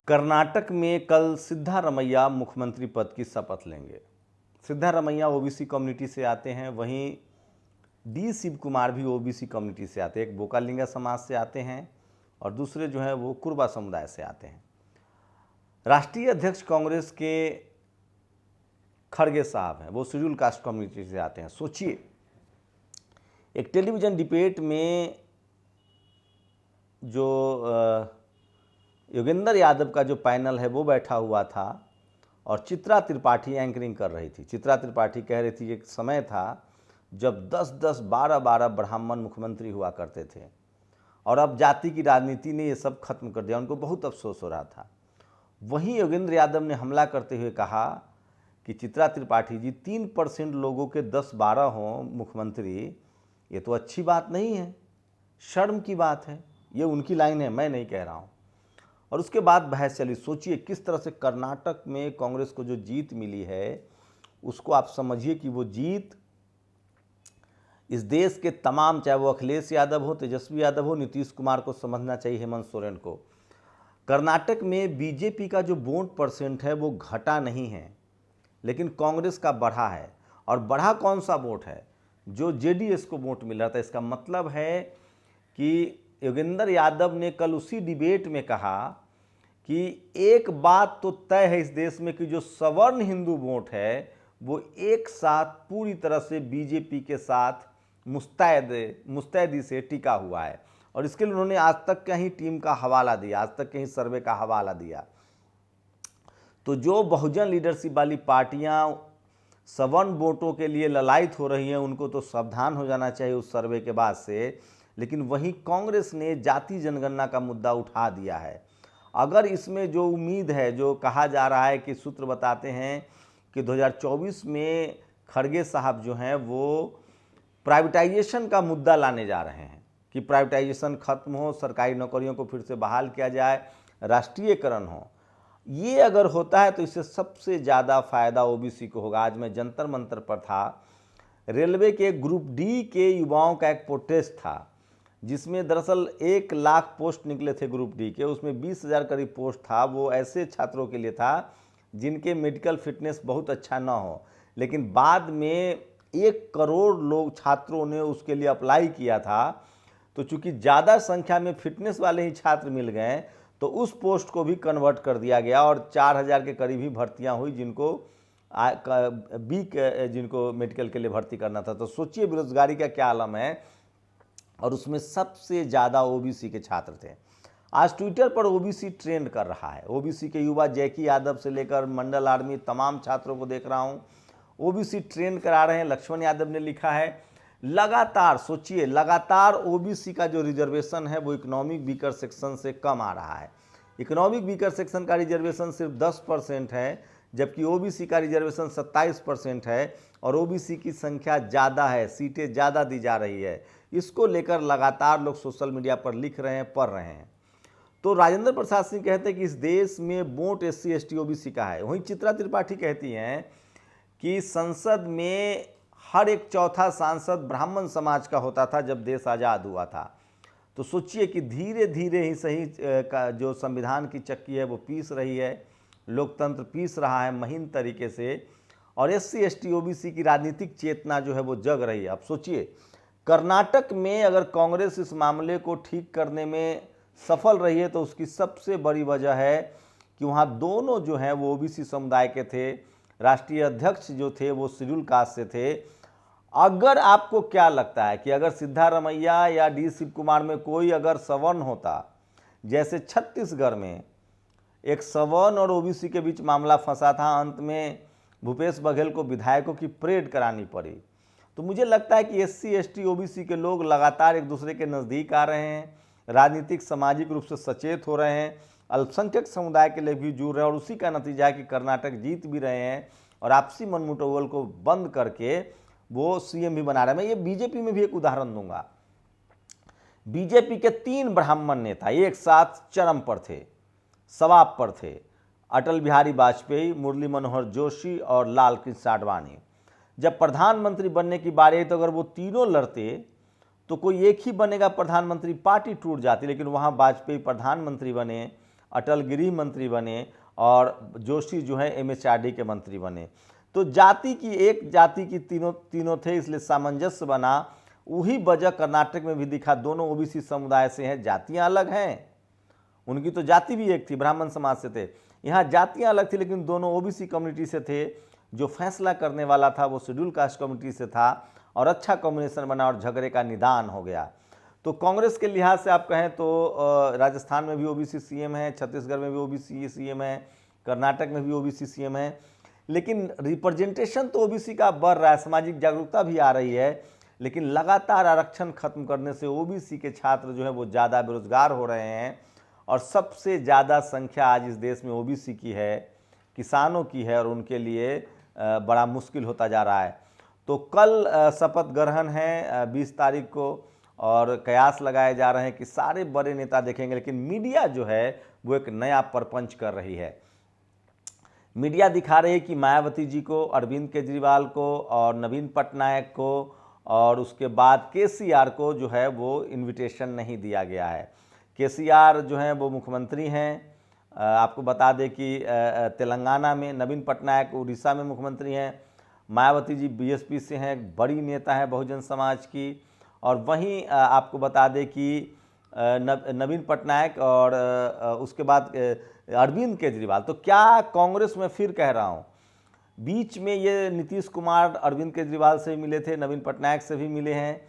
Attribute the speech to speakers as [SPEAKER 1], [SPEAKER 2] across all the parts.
[SPEAKER 1] कर्नाटक में कल सिद्धारमैया मुख्यमंत्री पद की शपथ लेंगे। सिद्धारमैया ओबीसी कम्युनिटी से आते हैं, वहीं डी शिव कुमार भी ओबीसी कम्युनिटी से आते हैं। एक बोकालिंगा समाज से आते हैं और दूसरे जो हैं वो कुर्बा समुदाय से आते हैं। राष्ट्रीय अध्यक्ष कांग्रेस के खड़गे साहब हैं, वो शेड्यूल कास्ट कम्युनिटी से आते हैं। सोचिए, एक टेलीविज़न डिबेट में जो योगेंद्र यादव का जो पैनल है वो बैठा हुआ था और चित्रा त्रिपाठी एंकरिंग कर रही थी। चित्रा त्रिपाठी कह रही थी एक समय था जब 10-10, 12-12 ब्राह्मण मुख्यमंत्री हुआ करते थे और अब जाति की राजनीति ने ये सब खत्म कर दिया। उनको बहुत अफसोस हो रहा था। वहीं योगेंद्र यादव ने हमला करते हुए कहा कि चित्रा त्रिपाठी जी, 3% लोगों के 10-12 हों मुख्यमंत्री, ये तो अच्छी बात नहीं है, शर्म की बात है। ये उनकी लाइन है, मैं नहीं कह रहा हूँ। और उसके बाद बहस चली। सोचिए किस तरह से कर्नाटक में कांग्रेस को जो जीत मिली है उसको आप समझिए कि वो जीत इस देश के तमाम, चाहे वो अखिलेश यादव हो, तेजस्वी यादव हो, नीतीश कुमार को समझना चाहिए, हेमंत सोरेन को। कर्नाटक में बीजेपी का जो वोट परसेंट है वो घटा नहीं है, लेकिन कांग्रेस का बढ़ा है। और बढ़ा कौन सा वोट है? जो जेडीएस को वोट मिल रहा था। इसका मतलब है कि योगेंद्र यादव ने कल उसी डिबेट में कहा कि एक बात तो तय है इस देश में कि जो सवर्ण हिंदू वोट है वो एक साथ पूरी तरह से बीजेपी के साथ मुस्तैदी से टिका हुआ है। और इसके लिए उन्होंने आज तक का ही टीम का हवाला दिया, आज तक के ही सर्वे का हवाला दिया। तो जो बहुजन लीडरशिप वाली पार्टियां सवर्ण वोटों के लिए ललायित हो रही हैं, उनको तो सावधान हो जाना चाहिए उस सर्वे के बाद से। लेकिन वहीं कांग्रेस ने जाति जनगणना का मुद्दा उठा दिया है। अगर इसमें जो उम्मीद है, जो कहा जा रहा है कि सूत्र बताते हैं कि 2024 में खड़गे साहब जो हैं वो प्राइवेटाइजेशन का मुद्दा लाने जा रहे हैं कि प्राइवेटाइजेशन खत्म हो, सरकारी नौकरियों को फिर से बहाल किया जाए, राष्ट्रीयकरण हो। ये अगर होता है तो इससे सबसे ज़्यादा फायदा ओबीसी को होगा। आज मैं जंतर मंतर पर था, रेलवे के ग्रुप डी के युवाओं का एक प्रोटेस्ट था जिसमें दरअसल 1 लाख पोस्ट निकले थे ग्रुप डी के। उसमें 20,000 करीब पोस्ट था। वो ऐसे छात्रों के लिए था जिनके मेडिकल फिटनेस बहुत अच्छा ना हो, लेकिन बाद में 1 करोड़ लोग छात्रों ने उसके लिए अप्लाई किया था। तो चूंकि ज़्यादा संख्या में फिटनेस वाले ही छात्र मिल गए तो उस पोस्ट को भी कन्वर्ट कर दिया गया और 4,000 के करीब ही भर्तियाँ हुई जिनको मेडिकल के लिए भर्ती करना था। तो सोचिए बेरोजगारी का क्या आलम है। और उसमें सबसे ज़्यादा ओबीसी के छात्र थे। आज ट्विटर पर ओबीसी ट्रेंड कर रहा है। ओबीसी के युवा जैकी यादव से लेकर मंडल आर्मी तमाम छात्रों को देख रहा हूं, ओबीसी ट्रेंड करा रहे हैं। लक्ष्मण यादव ने लिखा है, लगातार सोचिए, लगातार ओबीसी का जो रिजर्वेशन है वो इकोनॉमिक वीकर सेक्शन से कम आ रहा है। इकोनॉमिक वीकर सेक्शन का रिजर्वेशन सिर्फ 10% है, जबकि ओबीसी का रिजर्वेशन 27% है और ओबीसी की संख्या ज़्यादा है, सीटें ज़्यादा दी जा रही है। इसको लेकर लगातार लोग सोशल मीडिया पर लिख रहे हैं, पढ़ रहे हैं। तो राजेंद्र प्रसाद सिंह कहते हैं कि इस देश में वोट SC ST OBC का है। वहीं चित्रा त्रिपाठी कहती हैं कि संसद में हर एक चौथा सांसद ब्राह्मण समाज का होता था जब देश आज़ाद हुआ था। तो सोचिए कि धीरे धीरे ही सही का जो संविधान की चक्की है वो पीस रही है, लोकतंत्र पीस रहा है महीन तरीके से, और SC ST OBC की राजनीतिक चेतना जो है वो जग रही है। अब सोचिए, कर्नाटक में अगर कांग्रेस इस मामले को ठीक करने में सफल रही है तो उसकी सबसे बड़ी वजह है कि वहाँ दोनों जो हैं वो ओबीसी समुदाय के थे। राष्ट्रीय अध्यक्ष जो थे वो शेड्यूल कास्ट से थे। अगर आपको क्या लगता है कि अगर सिद्धारमैया या डी शिव कुमार में कोई अगर सवर्ण होता, जैसे छत्तीसगढ़ में एक सवर्ण और ओबीसी के बीच मामला फंसा था, अंत में भूपेश बघेल को विधायकों की परेड करानी पड़ी, तो मुझे लगता है कि SC ST OBC के लोग लगातार एक दूसरे के नज़दीक आ रहे हैं, राजनीतिक सामाजिक रूप से सचेत हो रहे हैं, अल्पसंख्यक समुदाय के लिए भी जुड़ रहे हैं। और उसी का नतीजा है कि कर्नाटक जीत भी रहे हैं और आपसी मनमुटावल को बंद करके वो CM भी बना रहे हैं। मैं ये बीजेपी में भी एक उदाहरण दूंगा। बीजेपी के 3 ब्राह्मण नेता एक साथ चरम पर थे, सवाब पर थे, अटल बिहारी वाजपेयी, मुरली मनोहर जोशी और लाल कृष्ण आडवाणी। जब प्रधानमंत्री बनने की बारी आई तो अगर वो तीनों लड़ते तो कोई एक ही बनेगा प्रधानमंत्री, पार्टी टूट जाती। लेकिन वहाँ वाजपेयी प्रधानमंत्री बने, अटल गृह मंत्री बने और जोशी जो है MHRD के मंत्री बने। तो जाति की एक जाति की तीनों थे, इसलिए सामंजस्य बना। वही वजह कर्नाटक में भी दिखा, दोनों ओबीसी समुदाय से हैं, जातियां अलग हैं, उनकी तो जाति भी एक थी, ब्राह्मण समाज से थे। यहाँ जातियां अलग थी लेकिन दोनों ओबीसी कम्युनिटी से थे। जो फैसला करने वाला था वो शेड्यूल कास्ट कम्युनिटी से था और अच्छा कॉम्बिनेशन बना और झगड़े का निदान हो गया। तो कांग्रेस के लिहाज से आप कहें तो राजस्थान में भी ओबीसी सीएम है, छत्तीसगढ़ में भी ओबीसी सीएम है, कर्नाटक में भी ओबीसी सीएम है, लेकिन रिप्रेजेंटेशन तो ओबीसी का बढ़ रहा है, सामाजिक जागरूकता भी आ रही है, लेकिन लगातार आरक्षण खत्म करने से ओबीसी के छात्र जो है वो ज़्यादा बेरोजगार हो रहे हैं और सबसे ज़्यादा संख्या आज इस देश में ओबीसी की है, किसानों की है और उनके लिए बड़ा मुश्किल होता जा रहा है। तो कल शपथ ग्रहण है 20 तारीख को और कयास लगाए जा रहे हैं कि सारे बड़े नेता देखेंगे, लेकिन मीडिया जो है वो एक नया प्रपंच कर रही है। मीडिया दिखा रही है कि मायावती जी को, अरविंद केजरीवाल को और नवीन पटनायक को और उसके बाद केसीआर को जो है वो इनविटेशन नहीं दिया गया है। केसीआर जो है वो मुख्यमंत्री हैं, आपको बता दें कि तेलंगाना में, नवीन पटनायक उड़ीसा में मुख्यमंत्री हैं, मायावती जी बीएसपी से हैं, बड़ी नेता हैं बहुजन समाज की। और वहीं आपको बता दें कि नवीन पटनायक और उसके बाद अरविंद केजरीवाल। तो क्या कांग्रेस में फिर कह रहा हूँ, बीच में ये नीतीश कुमार अरविंद केजरीवाल से मिले थे, नवीन पटनायक से भी मिले हैं,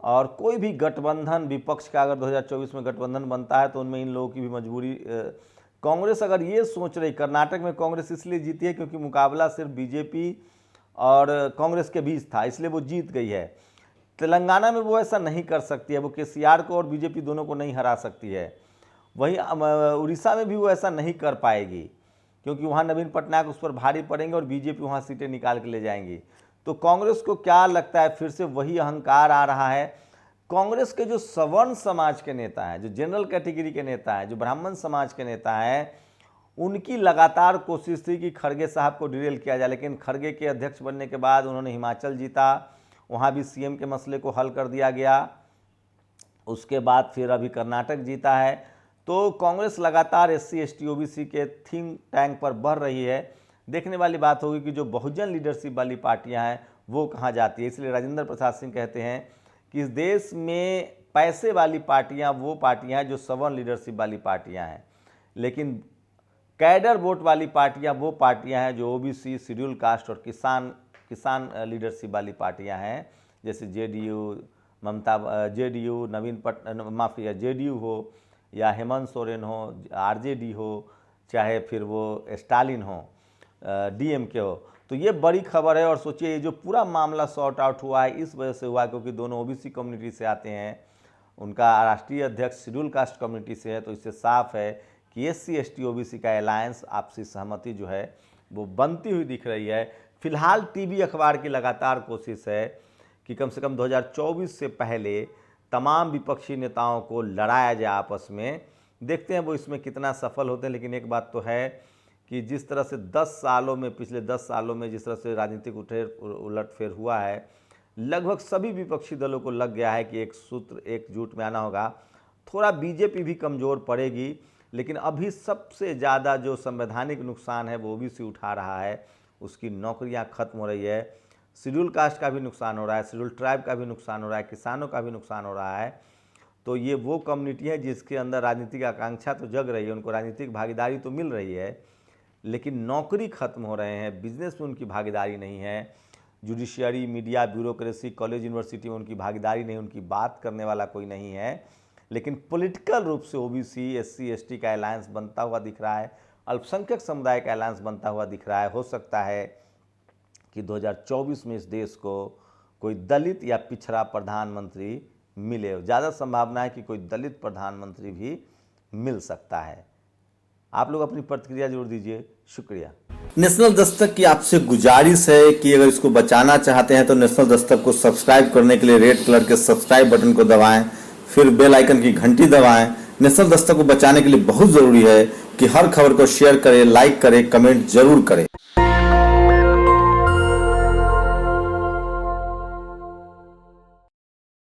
[SPEAKER 1] और कोई भी गठबंधन विपक्ष का अगर 2024 में गठबंधन बनता है तो उनमें इन लोगों की भी मजबूरी। कांग्रेस अगर ये सोच रही, कर्नाटक में कांग्रेस इसलिए जीती है क्योंकि मुकाबला सिर्फ बीजेपी और कांग्रेस के बीच था, इसलिए वो जीत गई है। तेलंगाना में वो ऐसा नहीं कर सकती है, वो केसीआर को और बीजेपी दोनों को नहीं हरा सकती है। वहीं उड़ीसा में भी वो ऐसा नहीं कर पाएगी क्योंकि वहाँ नवीन पटनायक उस पर भारी पड़ेंगे और बीजेपी वहाँ सीटें निकाल के ले जाएंगी। तो कांग्रेस को क्या लगता है, फिर से वही अहंकार आ रहा है। कांग्रेस के जो सवर्ण समाज के नेता हैं, जो जनरल कैटेगरी के नेता हैं, जो ब्राह्मण समाज के नेता हैं, उनकी लगातार कोशिश थी कि खड़गे साहब को डिरेल किया जाए, लेकिन खड़गे के अध्यक्ष बनने के बाद उन्होंने हिमाचल जीता, वहाँ भी सीएम के मसले को हल कर दिया गया। उसके बाद फिर अभी कर्नाटक जीता है। तो कांग्रेस लगातार SC ST OBC के थिंक टैंक पर बढ़ रही है। देखने वाली बात होगी कि जो बहुजन लीडरशिप वाली पार्टियां हैं वो कहाँ जाती है। इसलिए राजेंद्र प्रसाद सिंह कहते हैं कि इस देश में पैसे वाली पार्टियां वो पार्टियां हैं जो सवर्ण लीडरशिप वाली पार्टियां हैं, लेकिन कैडर वोट वाली पार्टियां वो पार्टियां हैं जो OBC, शेड्यूल कास्ट और किसान लीडरशिप वाली पार्टियां हैं, जैसे JDU, JDU हो या हेमंत सोरेन हो, RJD हो, चाहे फिर वो स्टालिन हो, DMK हो। तो ये बड़ी खबर है। और सोचिए, ये जो पूरा मामला सॉर्ट आउट हुआ है इस वजह से हुआ क्योंकि दोनों OBC कम्युनिटी से आते हैं, उनका राष्ट्रीय अध्यक्ष शेड्यूल कास्ट कम्युनिटी से है। तो इससे साफ है कि SC ST OBC का अलायंस, आपसी सहमति जो है वो बनती हुई दिख रही है। फिलहाल टीवी अखबार की लगातार कोशिश है कि कम से कम 2024 से पहले तमाम विपक्षी नेताओं को लड़ाया जाए आपस में। देखते हैं वो इसमें कितना सफल होते हैं। लेकिन एक बात तो है कि जिस तरह से 10 सालों में, पिछले 10 सालों में जिस तरह से राजनीतिक उलटफेर हुआ है, लगभग सभी विपक्षी दलों को लग गया है कि एक सूत्र, एकजुट में आना होगा। थोड़ा बीजेपी भी कमज़ोर पड़ेगी, लेकिन अभी सबसे ज़्यादा जो संवैधानिक नुकसान है वो OBC उठा रहा है। उसकी नौकरियां खत्म हो रही है, शेड्यूल कास्ट का भी नुकसान हो रहा है, शेड्यूल ट्राइब का भी नुकसान हो रहा है, किसानों का भी नुकसान हो रहा है। तो ये वो कम्युनिटी है जिसके अंदर राजनीतिक आकांक्षा तो जग रही है, उनको राजनीतिक भागीदारी तो मिल रही है, लेकिन नौकरी खत्म हो रहे हैं, बिजनेस में उनकी भागीदारी नहीं है, judiciary, media, bureaucracy, college university में उनकी भागीदारी नहीं, उनकी बात करने वाला कोई नहीं है। लेकिन पॉलिटिकल रूप से OBC SC ST का अलायंस बनता हुआ दिख रहा है, अल्पसंख्यक समुदाय का अलायंस बनता हुआ दिख रहा है। हो सकता है कि 2024 में इस देश को कोई दलित या पिछड़ा प्रधानमंत्री मिले। ज़्यादा संभावना है कि कोई दलित प्रधानमंत्री भी मिल सकता है। आप लोग अपनी प्रतिक्रिया जरूर दीजिए। शुक्रिया।
[SPEAKER 2] नेशनल दस्तक की आपसे गुजारिश है कि अगर इसको बचाना चाहते हैं तो नेशनल दस्तक को सब्सक्राइब करने के लिए रेड कलर के सब्सक्राइब बटन को दबाएं, फिर बेल आइकन की घंटी दबाएं। नेशनल दस्तक को बचाने के लिए बहुत जरूरी है कि हर खबर को शेयर करें, लाइक करें, कमेंट जरूर करें।